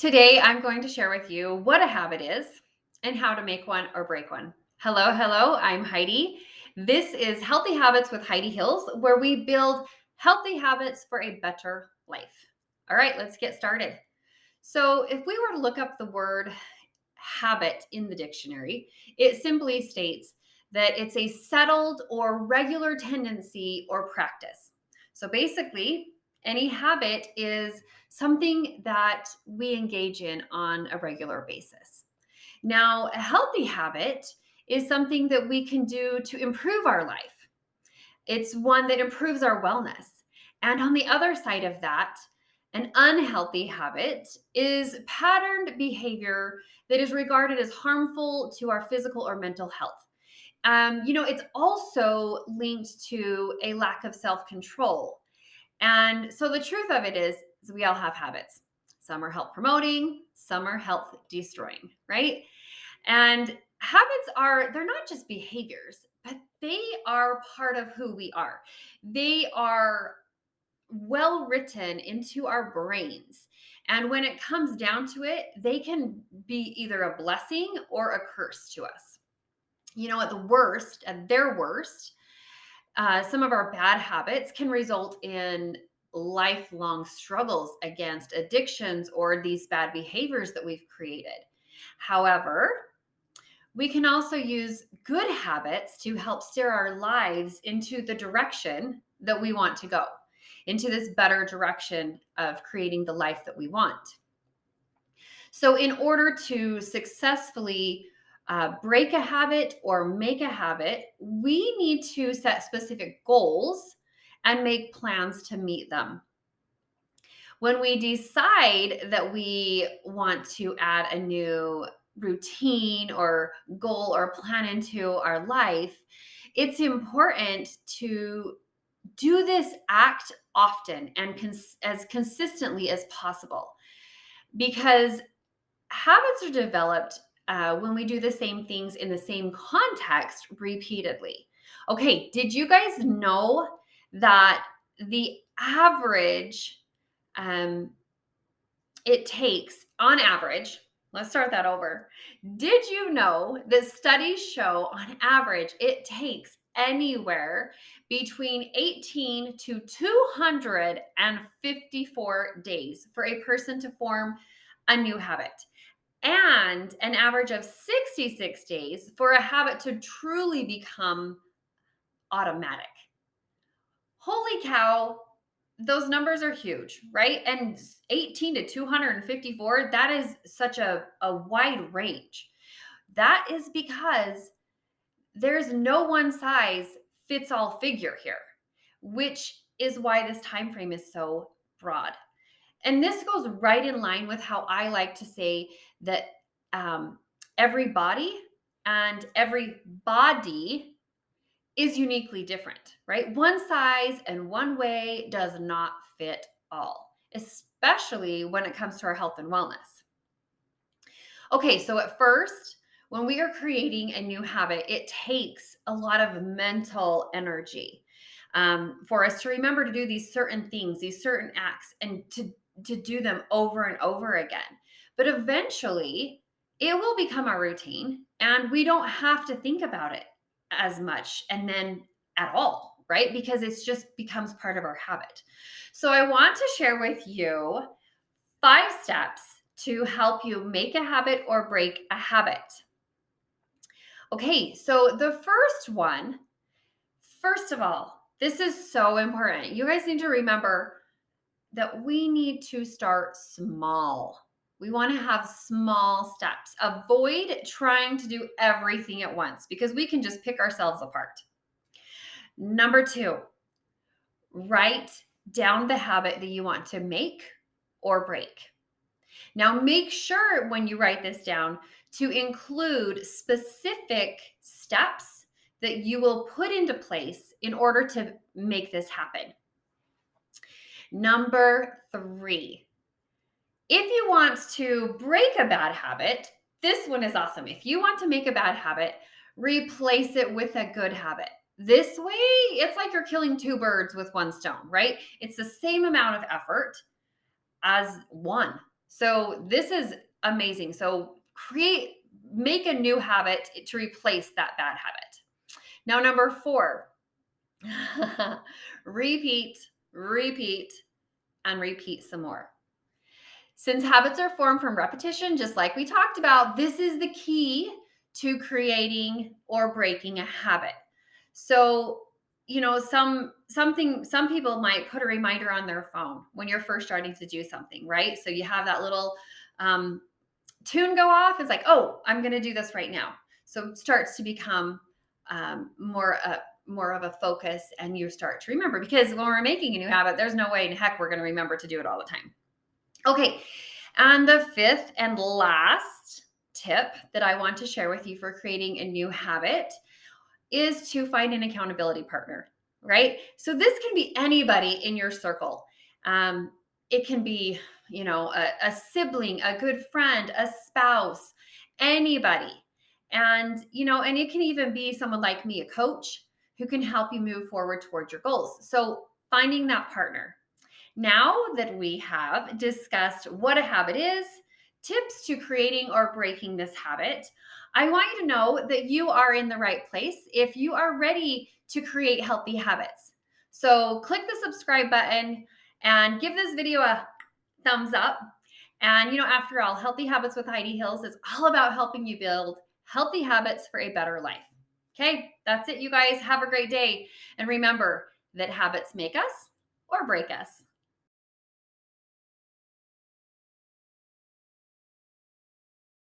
Today, I'm going to share with you what a habit is and how to make one or break one. Hello, hello, I'm Heidi. This is Healthy Habits with Heidi Hills, where we build healthy habits for a better life. All right, let's get started. So, if we were to look up the word habit in the dictionary, it simply states that it's a settled or regular tendency or practice. So basically, any habit is something that we engage in on a regular basis. Now, a healthy habit is something that we can do to improve our life. It's one that improves our wellness. And on the other side of that, an unhealthy habit is patterned behavior that is regarded as harmful to our physical or mental health. It's also linked to a lack of self control. And so the truth of it is we all have habits. Some are health promoting, some are health destroying, right? And they're not just behaviors, but they are part of who we are. They are well written into our brains. And when it comes down to it, they can be either a blessing or a curse to us. At their worst, some of our bad habits can result in lifelong struggles against addictions or these bad behaviors that we've created. However, we can also use good habits to help steer our lives into the direction that we want to go, into this better direction of creating the life that we want. So, in order to successfully break a habit or make a habit, we need to set specific goals and make plans to meet them. When we decide that we want to add a new routine or goal or plan into our life, it's important to do this act often and as consistently as possible, because habits are developed when we do the same things in the same context repeatedly. Okay, did you guys know that the average um, it takes, on average, let's start that over. Did you know that studies show on average it takes anywhere between 18 to 254 days for a person to form a new habit, and an average of 66 days for a habit to truly become automatic? Holy cow, those numbers are huge, right? And 18 to 254, that is such a wide range. That is because there's no one size fits all figure here, which is why this time frame is so broad. And this goes right in line with how I like to say that um, every body and every body is uniquely different, right? One size and one way does not fit all, especially when it comes to our health and wellness. Okay, so at first, when we are creating a new habit, it takes a lot of mental energy for us to remember to do these certain things, these certain acts, and to do them over and over again. But eventually, it will become a routine, and we don't have to think about it as much and then at all, right? Because it's just becomes part of our habit. So I want to share with you 5 steps to help you make a habit or break a habit. Okay, so the first one, first of all, this is so important. You guys need to remember that we need to start small. We want to have small steps. Avoid trying to do everything at once because we can just pick ourselves apart. Number 2, write down the habit that you want to make or break. Now, make sure when you write this down to include specific steps that you will put into place in order to make this happen. Number 3, if you want to break a bad habit, this one is awesome. If you want to make a bad habit, replace it with a good habit. This way, it's like you're killing 2 birds with 1 stone, right? It's the same amount of effort as one. So this is amazing. So make a new habit to replace that bad habit. Now, number 4, repeat, repeat, and repeat some more. Since habits are formed from repetition, just like we talked about, this is the key to creating or breaking a habit. So, some people might put a reminder on their phone when you're first starting to do something, right? So you have that little um, tune go off. It's like, oh, I'm going to do this right now. So it starts to become more of a focus, and you start to remember. Because when we're making a new habit, there's no way in heck we're going to remember to do it all the time. Okay, and the 5th and last tip that I want to share with you for creating a new habit is to find an accountability partner, right? So this can be anybody in your circle. It can be, a sibling, a good friend, a spouse, anybody. And it can even be someone like me, a coach who can help you move forward towards your goals. So finding that partner. Now that we have discussed what a habit is, tips to creating or breaking this habit, I want you to know that you are in the right place if you are ready to create healthy habits. So click the subscribe button and give this video a thumbs up. And after all, Healthy Habits with Heidi Hills is all about helping you build healthy habits for a better life. Okay, that's it, you guys. Have a great day. And remember that habits make us or break us.